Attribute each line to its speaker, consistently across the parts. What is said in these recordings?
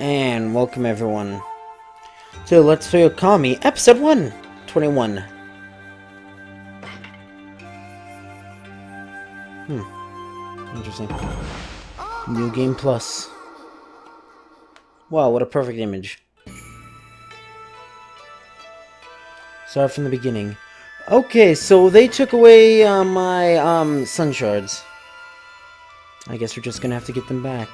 Speaker 1: And welcome everyone to Let's Play Okami, Episode 121. Interesting. New Game Plus. Wow, what a perfect image. Start from the beginning. Okay, so they took away my sun shards. I guess we're just gonna have to get them back.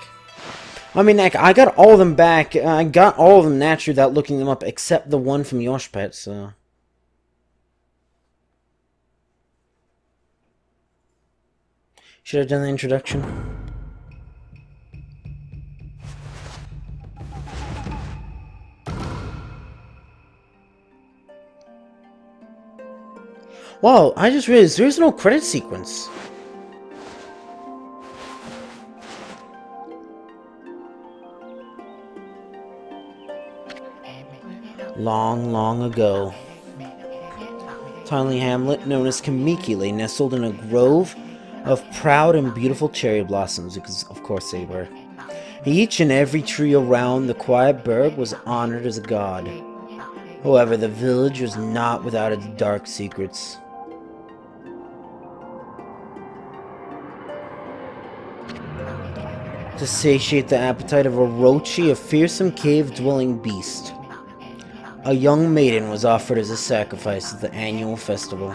Speaker 1: I mean, I got all of them back. I got all of them naturally without looking them up, except the one from Yoshpet, so... Should have done the introduction. Wow, I just realized there's no credit sequence. Long, long ago, tiny hamlet known as Kamiki lay nestled in a grove of proud and beautiful cherry blossoms, because of course they were. Each and every tree around the quiet burg was honored as a god. However, the village was not without its dark secrets. To satiate the appetite of Orochi, a fearsome cave-dwelling beast, a young maiden was offered as a sacrifice at the annual festival.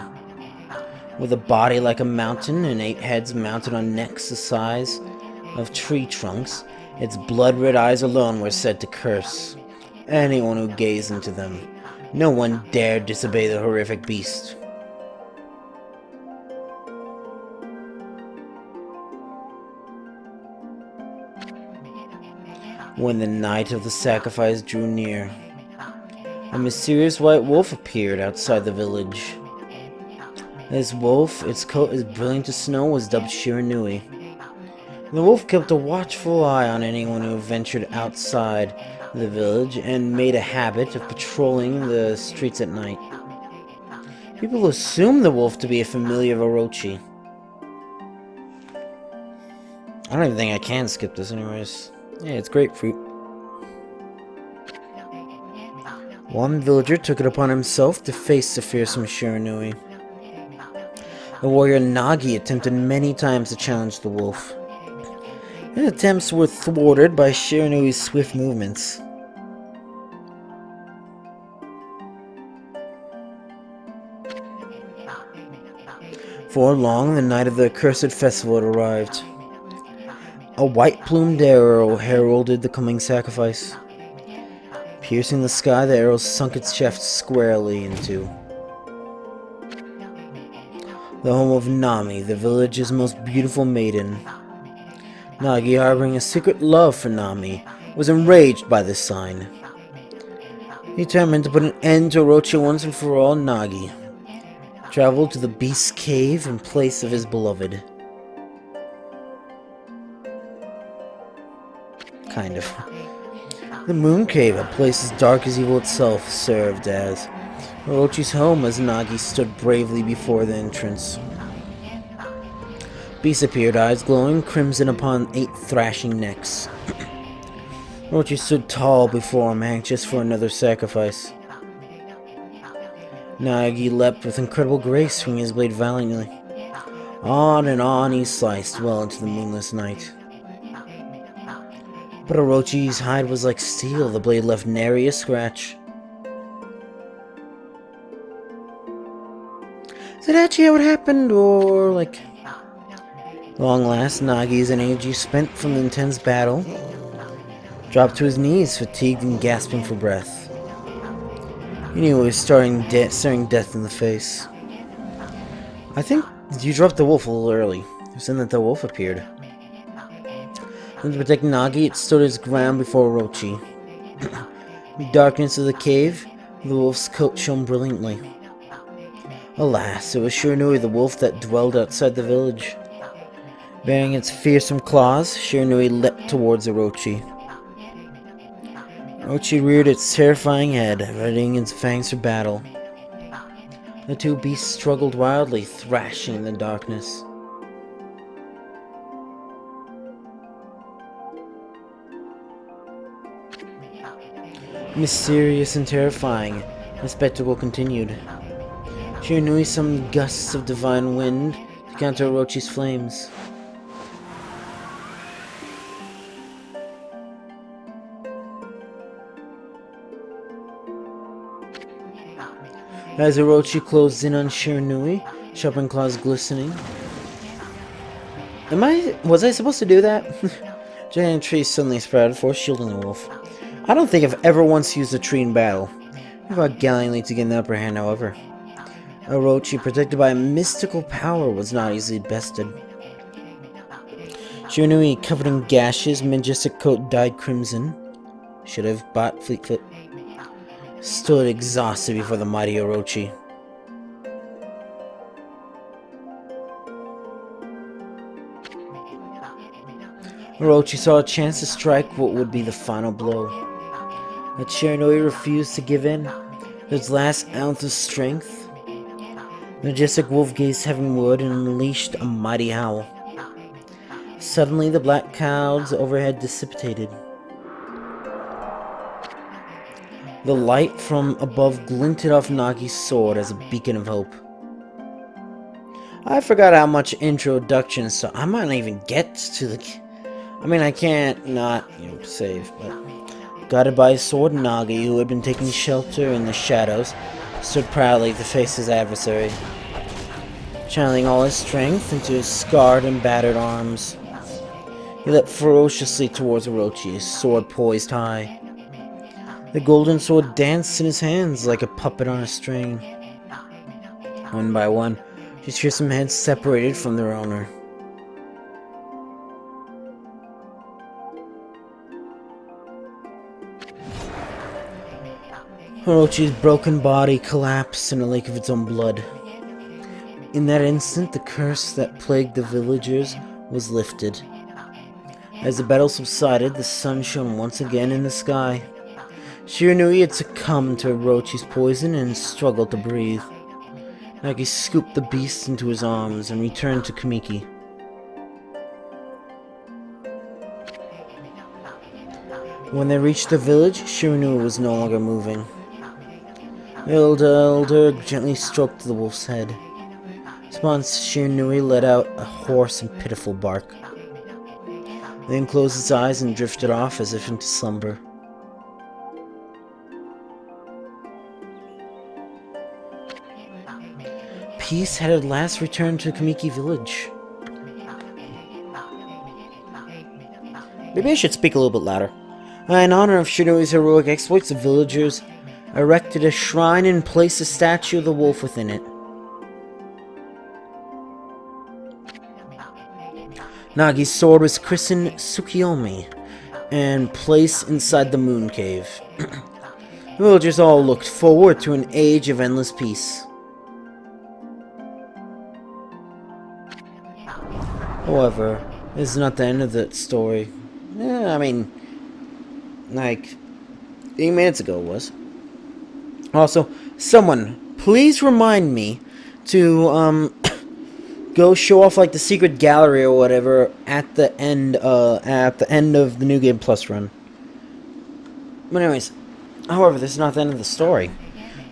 Speaker 1: With a body like a mountain and 8 heads mounted on necks the size of tree trunks, its blood-red eyes alone were said to curse anyone who gazed into them. No one dared disobey the horrific beast. When the night of the sacrifice drew near, a mysterious white wolf appeared outside the village. This wolf, its coat as brilliant as snow, was dubbed Shiranui. The wolf kept a watchful eye on anyone who ventured outside the village and made a habit of patrolling the streets at night. People assumed the wolf to be a familiar of Orochi. I don't even think I can skip this anyways. Yeah, it's grapefruit. One villager took it upon himself to face the fearsome Shiranui. The warrior Nagi attempted many times to challenge the wolf. His attempts were thwarted by Shiranui's swift movements. Before long, the night of the accursed festival had arrived. A white-plumed arrow heralded the coming sacrifice. Piercing the sky, the arrow sunk its shaft squarely into the home of Nami, the village's most beautiful maiden. Nagi, harboring a secret love for Nami, was enraged by this sign. Determined to put an end to Orochi once and for all, Nagi traveled to the beast's cave in place of his beloved. Kind of. The Moon Cave, a place as dark as evil itself, served as Orochi's home as Nagi stood bravely before the entrance. Beast appeared, eyes glowing crimson upon 8 thrashing necks. Orochi stood tall before him, anxious for another sacrifice. Nagi leapt with incredible grace, swinging his blade valiantly. On and on he sliced, well into the moonless night. But Orochi's hide was like steel, the blade left nary a scratch. Is that actually how it happened, or like... Long last, Nagi's energy spent from the intense battle dropped to his knees, fatigued and gasping for breath. He knew he was staring death in the face. I think you dropped the wolf a little early. It was then that the wolf appeared. And to protect Nagi, it stood its ground before Orochi. In the darkness of the cave, the wolf's coat shone brilliantly. Alas, it was Shiranui the wolf that dwelled outside the village. Bearing its fearsome claws, Shiranui leapt towards Orochi. Orochi reared its terrifying head, readying its fangs for battle. The two beasts struggled wildly, thrashing in the darkness. Mysterious and terrifying, the spectacle continued. Shiranui summoned gusts of divine wind to counter Orochi's flames. As Orochi closed in on Shiranui, sharpened claws glistening. Was I supposed to do that? Giant trees suddenly sprouted, force shielding the wolf. I don't think I've ever once used a tree in battle. I fought gallantly to gain the upper hand, however. Orochi, protected by a mystical power, was not easily bested. Shiranui, covered in gashes, majestic coat dyed crimson. Should have bought Fleetfoot. Stood exhausted before the mighty Orochi. Orochi saw a chance to strike what would be the final blow. But Shiranui refused to give in. His last ounce of strength. The majestic wolf gazed heavenward and unleashed a mighty howl. Suddenly, the black clouds overhead dissipated. The light from above glinted off Nagi's sword as a beacon of hope. I forgot how much introduction, so I might not even get to the... I mean, I can't not, save, but... Guided by his sword, Nagi, who had been taking shelter in the shadows, stood proudly to face his adversary, channeling all his strength into his scarred and battered arms. He leapt ferociously towards Orochi, his sword poised high. The golden sword danced in his hands like a puppet on a string. One by one, his fearsome heads separated from their owner. Orochi's broken body collapsed in a lake of its own blood. In that instant, the curse that plagued the villagers was lifted. As the battle subsided, the sun shone once again in the sky. Shiranui had succumbed to Orochi's poison and struggled to breathe. Nagi scooped the beast into his arms and returned to Kamiki. When they reached the village, Shiranui was no longer moving. The elder gently stroked the wolf's head. In response, Shiranui let out a hoarse and pitiful bark. Then closed its eyes and drifted off as if into slumber. Peace had at last returned to Kamiki village. Maybe I should speak a little bit louder. In honor of Shiranui's heroic exploits, the villagers erected a shrine and placed a statue of the wolf within it. Nagi's sword was christened Tsukiyomi and placed inside the moon cave. The villagers all looked forward to an age of endless peace. However, this is not the end of the story. I mean, like 8 minutes ago it was. Also, someone, please remind me to go show off like the secret gallery or whatever at the end of the New Game Plus run. But anyways, however, this is not the end of the story.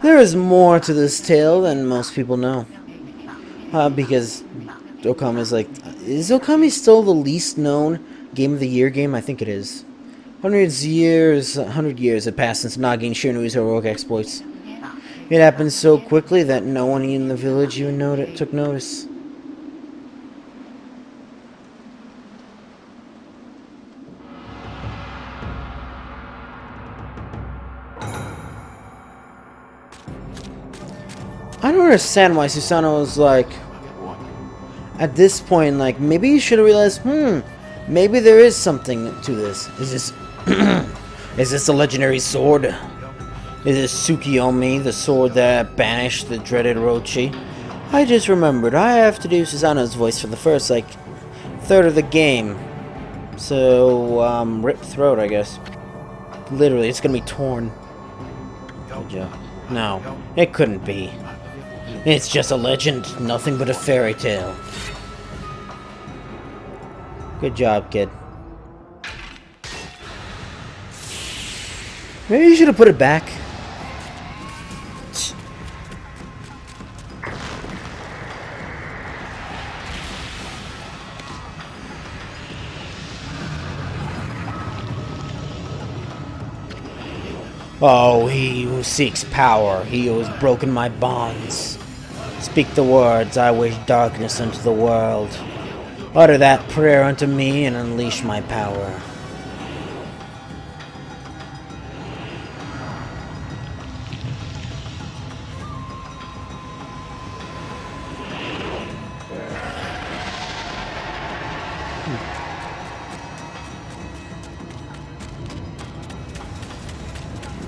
Speaker 1: There is more to this tale than most people know. Because Okami is Okami still the least known Game of the Year game? I think it is. 100 years had passed since Nagi and Shiranui's heroic exploits. It happened so quickly that no one in the village even took notice. I don't understand why Susanoo was like, at this point, like, maybe you should have realized, maybe there is something to this. Is this, is this a legendary sword? Is this Tsukiyomi, the sword that banished the dreaded Orochi? I just remembered, I have to do Susanoo's voice for the first, like, third of the game. So, rip throat, I guess. Literally, it's gonna be torn. Good job. No, it couldn't be. It's just a legend, nothing but a fairy tale. Good job, kid. Maybe you should have put it back. Oh, he who seeks power, he who has broken my bonds. Speak the words, I wish darkness unto the world. Utter that prayer unto me and unleash my power.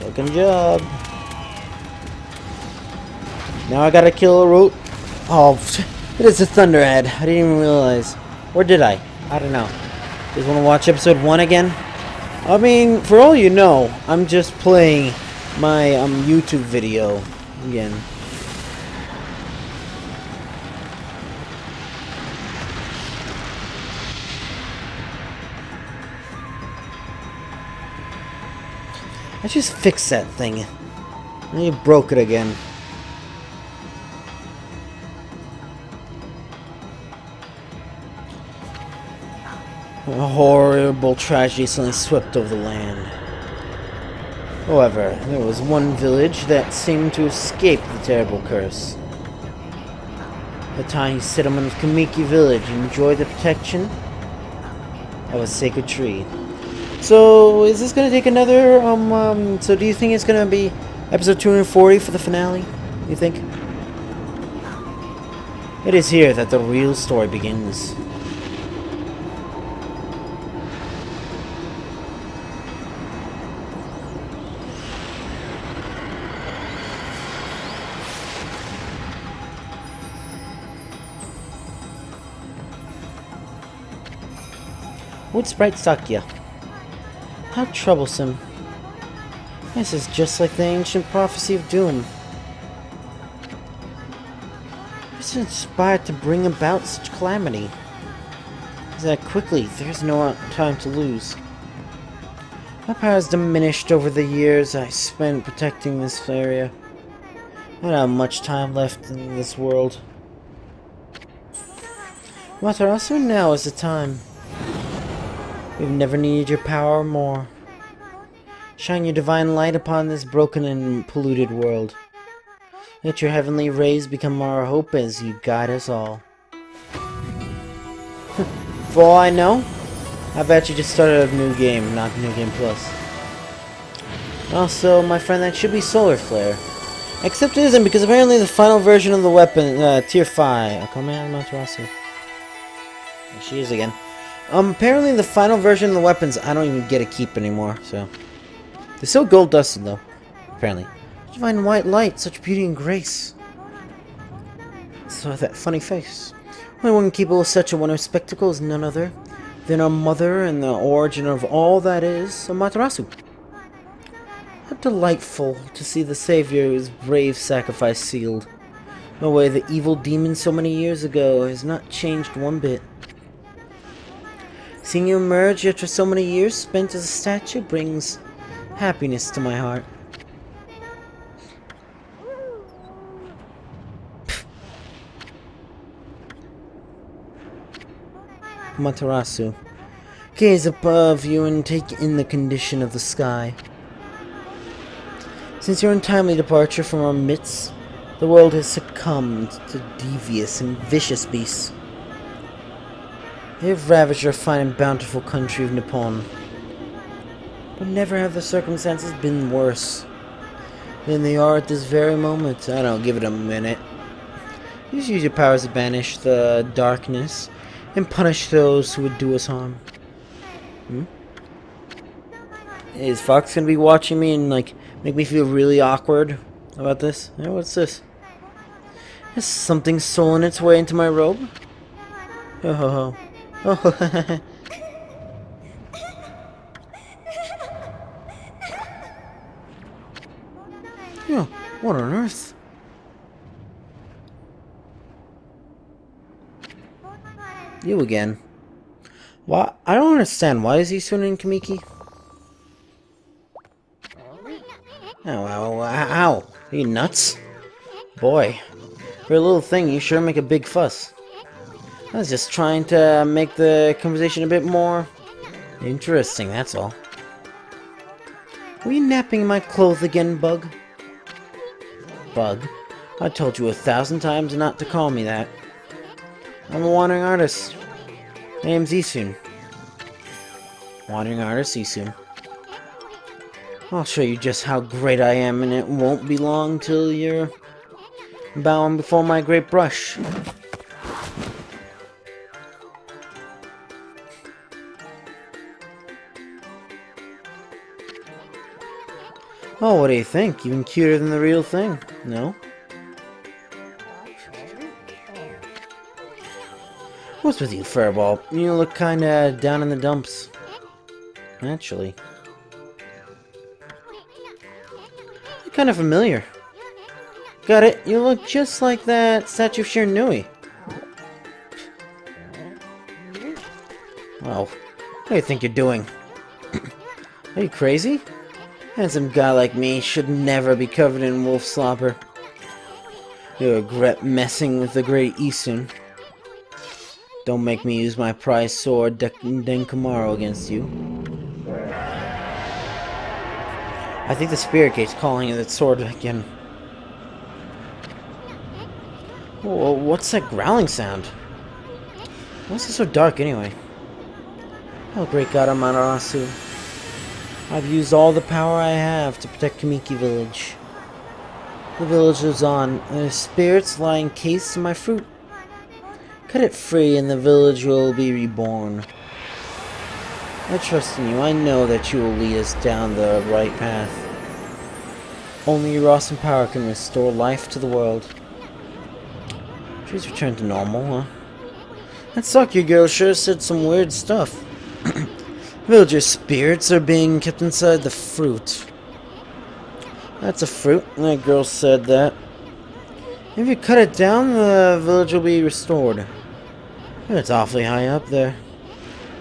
Speaker 1: Looking job. Now I gotta kill a root. Oh, it is a Thunderhead. I didn't even realize. Or did I? I don't know. Just want to watch episode 1 again? I mean, for all you know, I'm just playing my YouTube video again. I just fixed that thing. And you broke it again. A horrible tragedy suddenly swept over the land. However, there was one village that seemed to escape the terrible curse. The tiny settlement of Kamiki Village enjoyed the protection of a sacred tree. So, is this going to take another, so do you think it's going to be episode 240 for the finale? You think? It is here that the real story begins. Wood Sprite Sakya. How troublesome. This is just like the ancient prophecy of doom. Who's inspired to bring about such calamity? Is that quickly? There's no time to lose. My power has diminished over the years I spent protecting this area. I don't have much time left in this world. Matarasu, now is the time. We've never needed your power more. Shine your divine light upon this broken and polluted world. Let your heavenly rays become our hope as you guide us all. For all I know, I bet you just started a new game, not New Game Plus. Also, my friend, that should be Solar Flare. Except it isn't, because apparently the final version of the weapon, Tier 5... Okami Amaterasu. There she is again. Apparently the final version of the weapons, I don't even get to keep anymore, so... They're so gold dusted, though. Apparently. Divine white light, such beauty and grace. So that funny face. Only one capable of such a wondrous spectacle is none other than our mother and the origin of all that is, Amaterasu. How delightful to see the Savior whose brave sacrifice sealed. No way, the evil demon so many years ago has not changed one bit. Seeing you emerge after so many years spent as a statue brings happiness to my heart. Matarasu, gaze above you and take in the condition of the sky. Since your untimely departure from our midst, the world has succumbed to devious and vicious beasts. They have ravaged our fine and bountiful country of Nippon. But never have the circumstances been worse than they are at this very moment. I don't know, give it a minute. Just use your powers to banish the darkness and punish those who would do us harm. Is Fox gonna be watching me and like make me feel really awkward about this? Hey, what's this? Has something stolen its way into my robe? Oh ho ho. Oh, yeah, what on earth? You again. Why? I don't understand. Why is he swimming in Kamiki? Ow, ow, ow! Are you nuts? Boy, for a little thing, you sure make a big fuss. I was just trying to make the conversation a bit more interesting, that's all. Were you napping in my clothes again, Bug? Bug? I told you 1,000 times not to call me that. I'm a wandering artist. My name's Isun. Wandering artist Isun. I'll show you just how great I am, and it won't be long till you're bowing before my great brush. Oh, what do you think? Even cuter than the real thing, no? What's with you, Furball? You look kinda down in the dumps. Naturally. You're kinda familiar. Got it, you look just like that statue of Shiranui. Well, what do you think you're doing? Are you crazy? A handsome guy like me should never be covered in wolf slobber. You regret messing with the great Isun. Don't make me use my prized sword, Denkamaro, against you. I think the Spirit Gate's calling it sword again. Whoa, what's that growling sound? Why is it so dark anyway? Oh, great God, Amaterasu. I've used all the power I have to protect Kamiki Village. The village lives on, and the spirits lie encased in my fruit. Cut it free and the village will be reborn. I trust in you. I know that you will lead us down the right path. Only your awesome power can restore life to the world. Trees return to normal, huh? That Saki girl sure said some weird stuff. Villager spirits are being kept inside the fruit. That's a fruit. That girl said that. If you cut it down, the village will be restored. It's awfully high up there.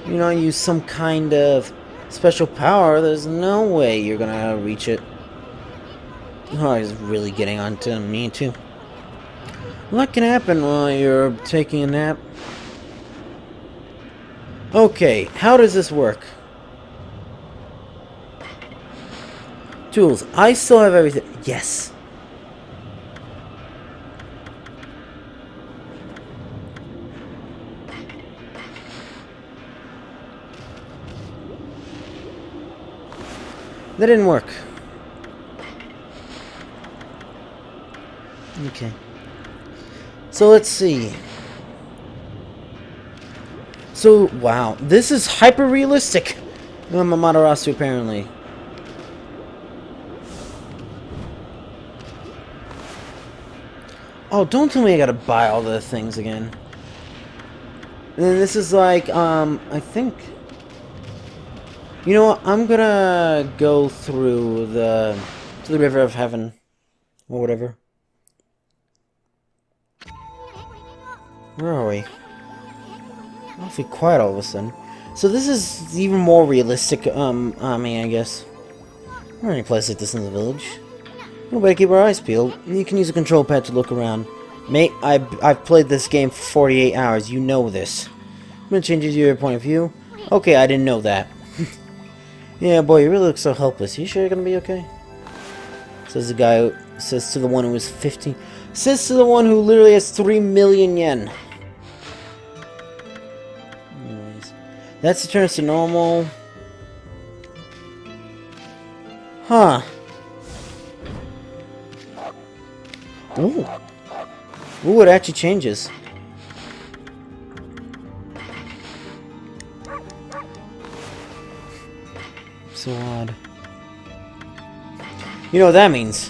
Speaker 1: You know, use some kind of special power, there's no way you're gonna reach it. Oh, he's really getting onto me, too. What can happen while you're taking a nap? Okay, how does this work? Tools. I still have everything. Yes. That didn't work. Okay. So let's see. So, wow. This is hyper-realistic. Amaterasu, apparently. Oh, don't tell me I gotta buy all the things again. And then this is like, I think... You know what? I'm gonna go through to the River of Heaven. Or whatever. Where are we? Awfully quiet all of a sudden. So this is even more realistic, I guess. There are any place like this in the village. Nobody keep our eyes peeled. You can use a control pad to look around. Mate, I've played this game for 48 hours. You know this. I'm gonna change your point of view. Okay, I didn't know that. Yeah, boy, you really look so helpless. You sure you're gonna be okay? Says the guy who says to the one who is 15. Says to the one who literally has 3 million yen. Anyways, that's returns to normal. Huh. Ooh. Ooh, it actually changes. So odd. You know what that means?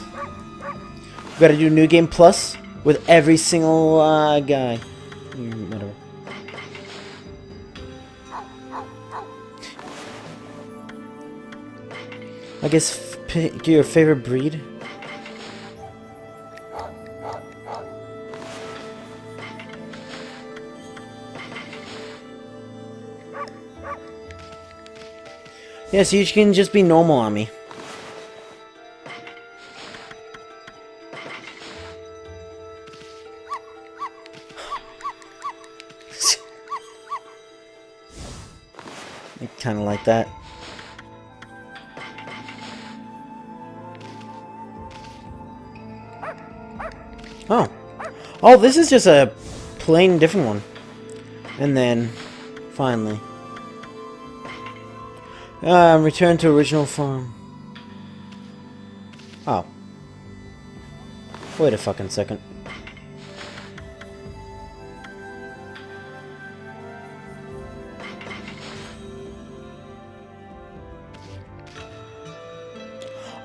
Speaker 1: We gotta do New Game Plus with every single guy. Whatever. I guess pick your favorite breed. Yes, you can just be normal on me. kind of like that. Oh. Oh, this is just a plain different one. And then, finally. Return to original form. Oh. Wait a fucking second.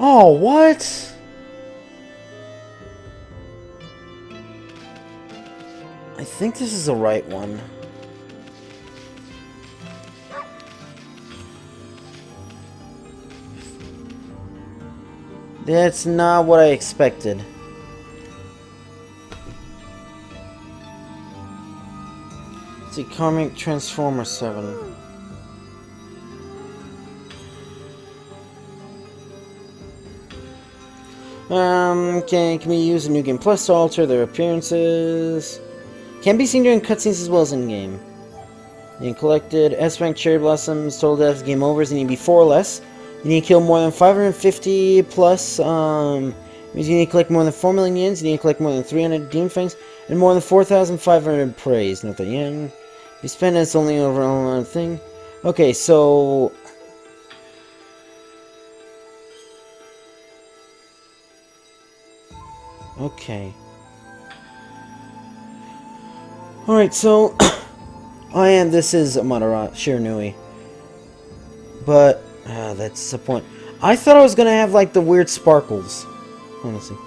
Speaker 1: Oh, what? I think this is the right one. That's not what I expected. It's a Comic Transformer 7. Can be used in New Game Plus to alter their appearances. Can be seen during cutscenes as well as in-game. And collected S-rank cherry blossoms, total deaths, game overs, you need to be 4 or less. You need to kill more than 550 plus, means you need to collect more than 4 million yens, you need to collect more than 300 demon fangs, and more than 4,500 praise. Note that yen. You spend it's only over on thing. Okay, so... Okay. Alright, so... this is Amaterasu Shiranui. But, that's the point. I thought I was gonna have, like, the weird sparkles. Honestly.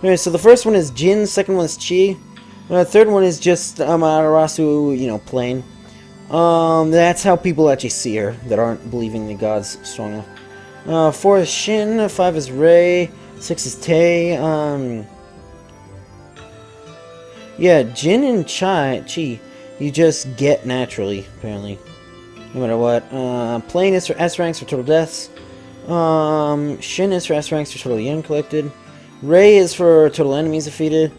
Speaker 1: Anyway, so the first one is Jin, second one is Chi. The third one is just Amaterasu, you know, plain. That's how people actually see her, that aren't believing the gods strong enough. 4 is Shin, 5 is Rei, 6 is Tei, yeah, Jin and Chi, you just get naturally, apparently. No matter what. Plain is for S ranks for total deaths. Shin is for S ranks for total yen collected. Rei is for total enemies defeated.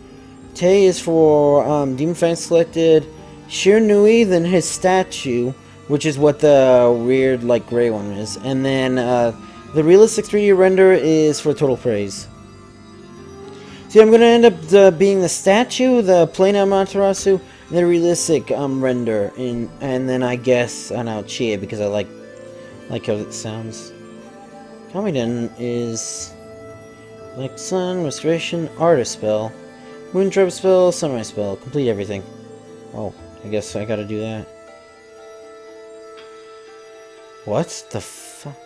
Speaker 1: Tei is for demon fangs collected. Shiranui, then his statue, which is what the weird, like, gray one is. And then the realistic 3D render is for total praise. See, I'm gonna end up being the statue, the plain Amaterasu, and the realistic render, and then I guess I know Chie because I like how it sounds. Kamiden is like sun, restoration, artist spell, moon trap spell, sunrise spell, complete everything. Oh, I guess I gotta do that. What the fuck?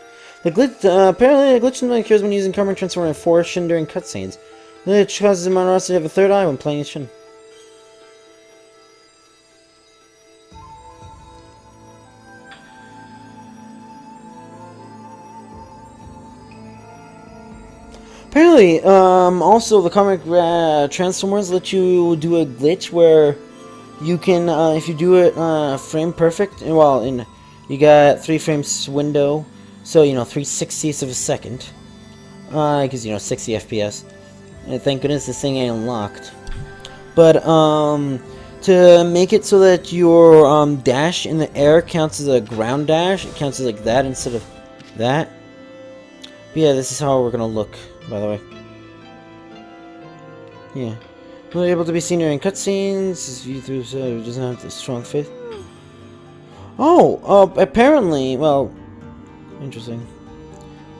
Speaker 1: The glitch apparently a glitch in the occurs when using Karma Transformer and 4 Shin during cutscenes. Which causes Amaterasu to have a third eye when playing Shin. Apparently, also the comic Transformers let you do a glitch where you can, if you do it frame perfect, well, you got 3 frames window, so you know 3/60ths of a second, because you know 60 FPS. And thank goodness this thing ain't unlocked. But to make it so that your dash in the air counts as a ground dash, it counts as like that instead of that. But yeah, this is how we're gonna look, by the way. Yeah. Not able to be seen during cutscenes, viewed through so it doesn't have the strong faith. Oh, apparently, well, interesting.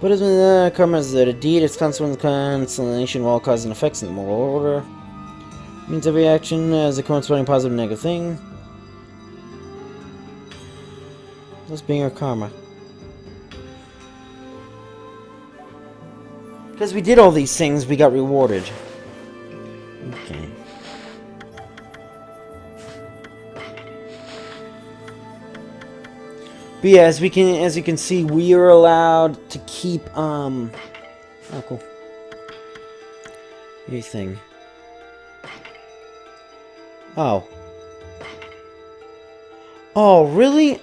Speaker 1: But as the karma is that a deed, its consequence constellation will all cause and effects in the moral order. Means every action has a corresponding positive and negative thing. That's being our karma. Because we did all these things, we got rewarded. Okay. But yeah, as you can see, we are allowed to keep oh cool. Anything. Oh. Oh, really?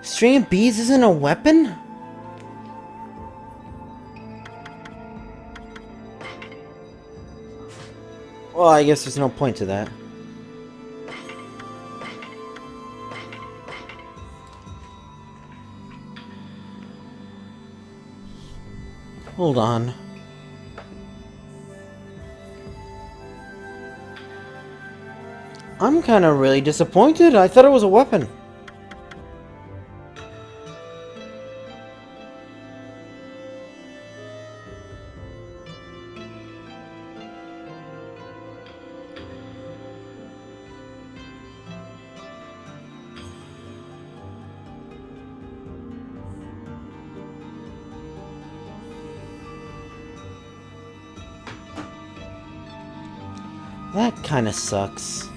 Speaker 1: String of beads isn't a weapon? Well, I guess there's no point to that. Hold on. I'm kind of really disappointed. I thought it was a weapon. That kind of sucks.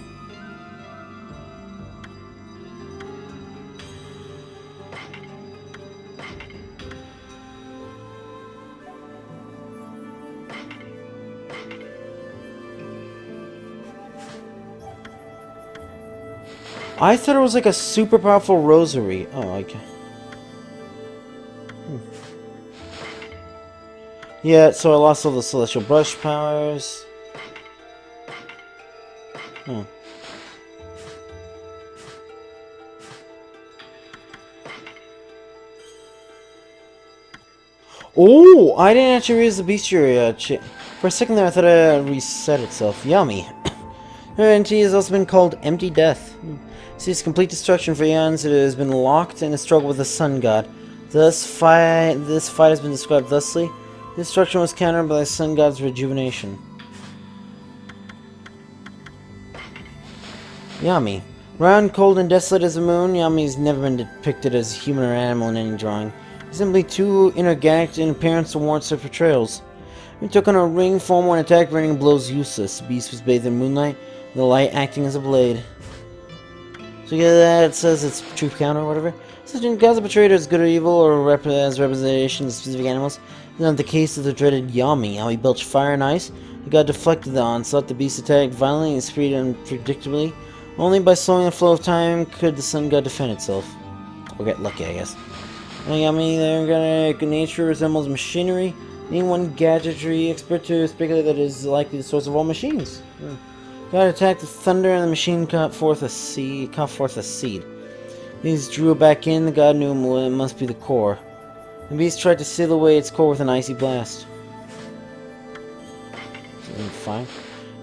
Speaker 1: I thought it was like a super powerful rosary. Oh, okay. Yeah, so I lost all the celestial brush powers. Hmm. Oh, I didn't actually realize the bestiary. For a second there, I thought it reset itself. Yummy. Her entity has also been called Empty Death. Sees complete destruction for eons. It has been locked in a struggle with the Sun God. This fight has been described thusly. Destruction was countered by the Sun God's rejuvenation. Yami. Round, cold, and desolate as the moon, Yami's never been depicted as human or animal in any drawing. He's simply too inorganic in appearance to warrant such portrayals. He took on a ring form when attacked, rendering blows useless. The beast was bathed in moonlight, the light acting as a blade. So yeah, that says it's truth counter or whatever. Such gods are portrayed as good or evil, or as representations of specific animals. It's not the case of the dreaded Yami, how he belched fire and ice. The god deflected the onslaught. The beast attacked violently and speed unpredictably. Only by slowing the flow of time could the sun god defend itself. Or get lucky, I guess. Yami, their organic nature resembles machinery. Need one gadgetry expert to speculate that it is likely the source of all machines. God attacked with thunder, and the machine caught forth a seed. These drew it back in. The god knew it must be the core. The beast tried to seal away its core with an icy blast. Fine.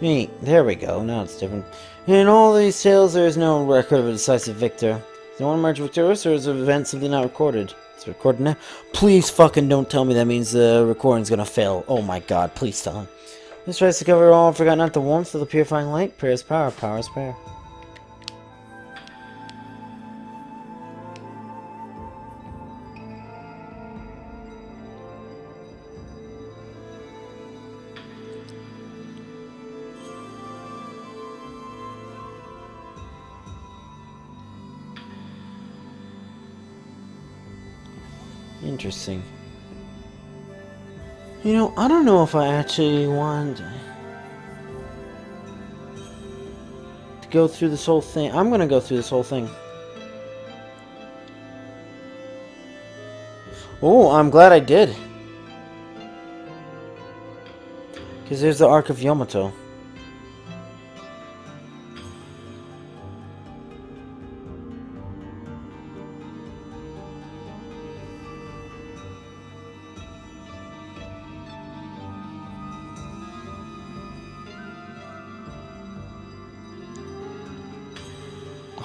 Speaker 1: Neat. There we go. Now it's different. In all these tales, there is no record of a decisive victor. Is no one emerged victorious, or is the event simply not recorded? It's recorded now. Please fucking don't tell me that means the recording's gonna fail. Oh my god, please tell him. Let's try to cover all. Forgot not the warmth of the purifying light. Prayer is power. Power is prayer. Interesting. You know, I don't know if I actually want to go through this whole thing. I'm gonna go through this whole thing. Oh, I'm glad I did. Because there's the Ark of Yamato.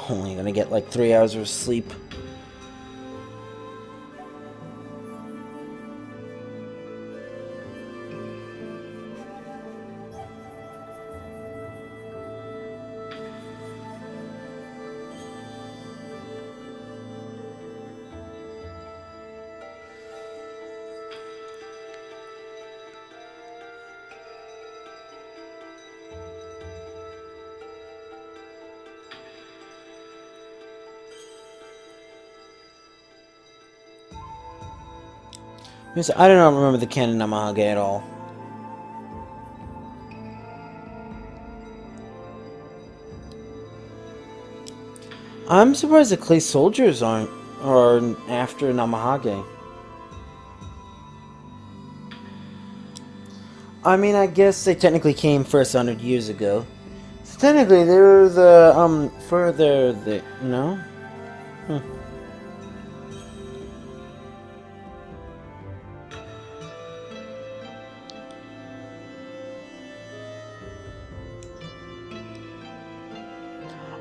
Speaker 1: Only gonna get like 3 hours of sleep. I do not remember the canon Namahage at all. I'm surprised the clay soldiers are after Namahage. I mean, I guess they technically came first 100 years ago. So technically, they're the, further the, no? Hmm.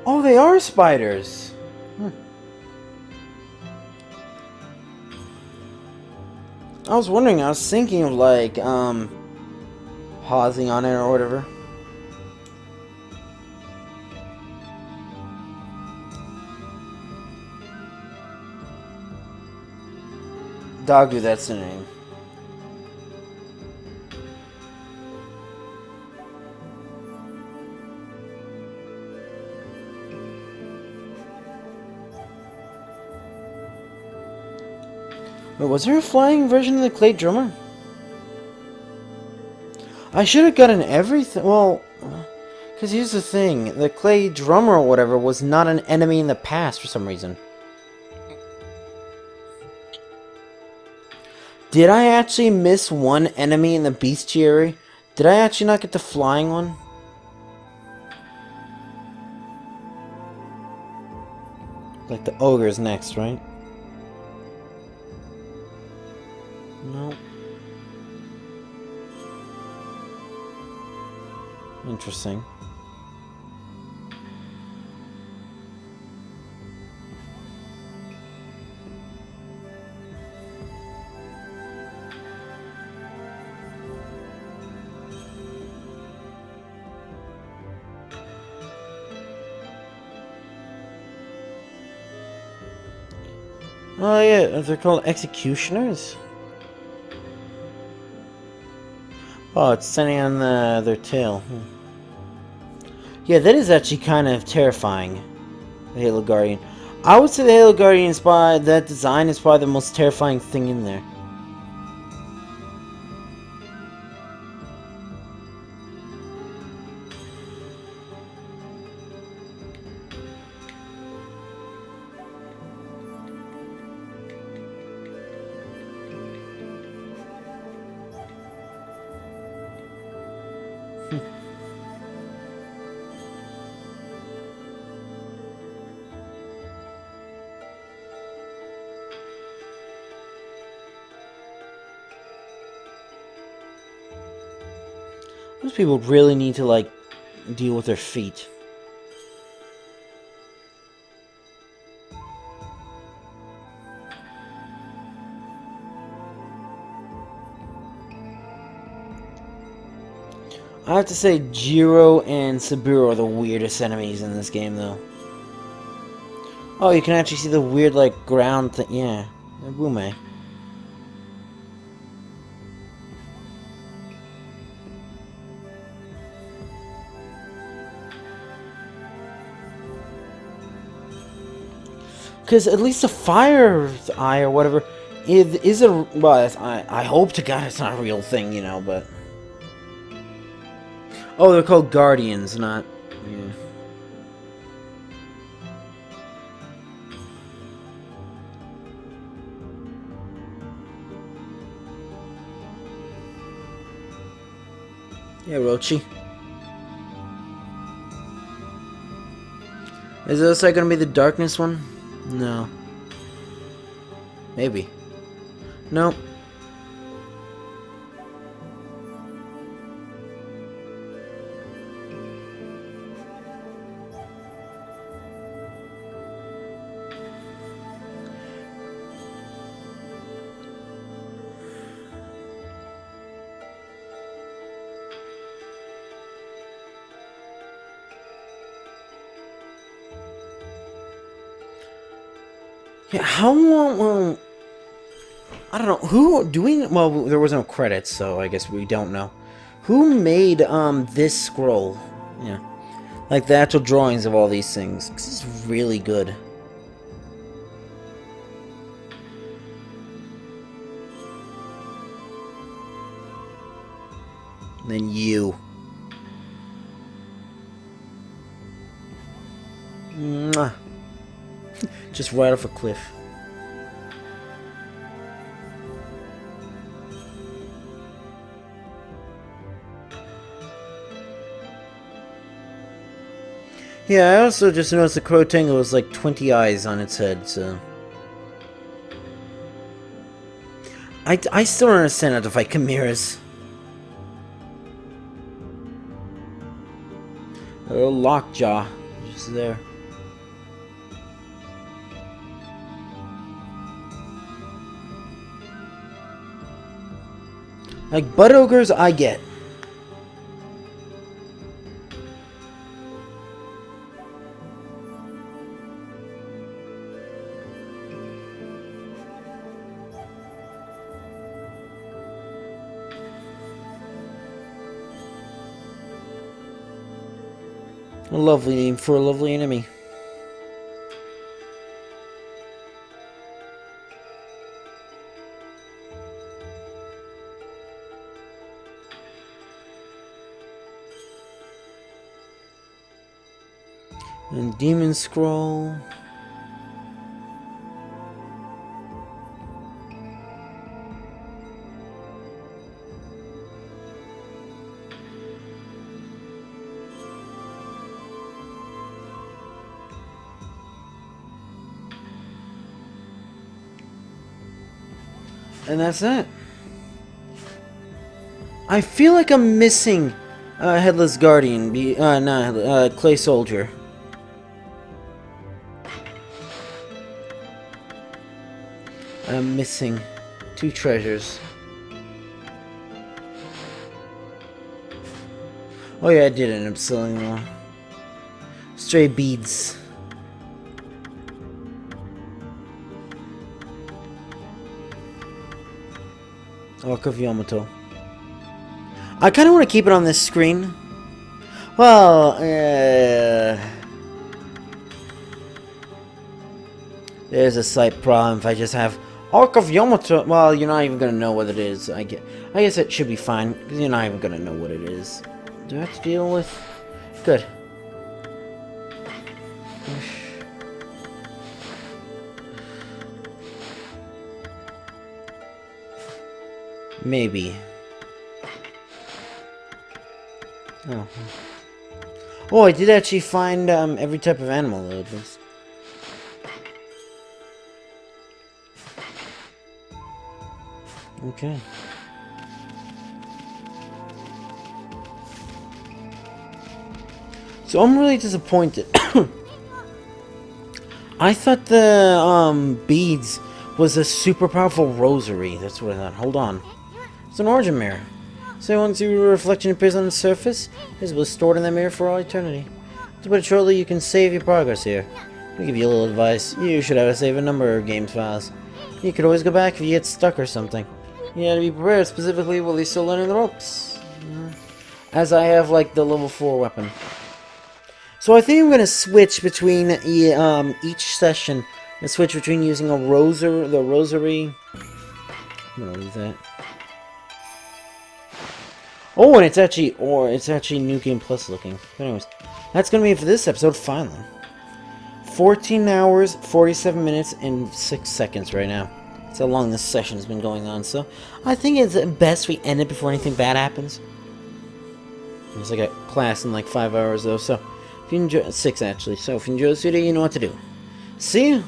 Speaker 1: Oh, they are spiders! Hmm. I was wondering, I was thinking of, like, pausing on it or whatever. Dagu, that's the name. Wait, was there a flying version of the clay drummer? I should have gotten everything. Well, because here's the thing. The clay drummer or whatever was not an enemy in the past for some reason. Did I actually miss one enemy in the bestiary? Did I actually not get the flying one? Like the ogre's next, right? No. Interesting. Oh yeah, they're called executioners? Oh, it's standing on their tail. Yeah, that is actually kind of terrifying. The Halo Guardian. I would say the Halo Guardian that design is probably the most terrifying thing in there. Those people really need to, like, deal with their feet. I have to say, Jiro and Saburo are the weirdest enemies in this game, though. Oh, you can actually see the weird, like, ground thing. Yeah, they're Bume. Because at least the fire eye or whatever is a... Well, I hope to God it's not a real thing, you know, but... Oh, they're called Guardians, not... Yeah. Yeah, Rochi. Is this like gonna be the darkness one? No. Maybe. Nope. Yeah, how long? Well, I don't know. Who do we? Well, there was no credits, so I guess we don't know. Who made this scroll? Yeah, like the actual drawings of all these things. This is really good. And then you. Mwah. Just right off a cliff. Yeah, I also just noticed the crow tangle was like 20 eyes on its head, so... I still don't understand how to fight chimeras. A little lockjaw, just there. Like, butt ogres, I get. A lovely name for a lovely enemy. And Demon Scroll. And that's it. I feel like I'm missing Headless Guardian, Clay Soldier. I'm missing 2 treasures. Oh yeah, I did end up selling them. Stray beads. Arc of Yamato. I kind of want to keep it on this screen. Well, there's a slight problem if I just have Arc of Yamato. Well, you're not even gonna know what it is. I guess it should be fine because you're not even gonna know what it is. Do I have to deal with? Good. Maybe. Oh. Oh, I did actually find every type of animal though, at least. Okay. So I'm really disappointed. I thought the beads was a super powerful rosary. That's what I thought. Hold on. It's an origin mirror. So once your reflection appears on the surface, it will be stored in that mirror for all eternity. To put it shortly, you can save your progress here. I'll give you a little advice. You should have a save a number of games files. You could always go back if you get stuck or something. You gotta be prepared, specifically while you're still learning the ropes. As I have, like, the level 4 weapon. So I think I'm gonna switch between each session. I switch between using the rosary. I'm gonna leave that. Oh, and it's actually New Game Plus looking. But anyways, that's gonna be it for this episode. Finally, 14 hours, 47 minutes, and 6 seconds right now. That's how long this session has been going on. So I think it's best we end it before anything bad happens. It's like a class in like 5 hours though. So if you enjoy 6 actually. So if you enjoy this video, you know what to do. See you.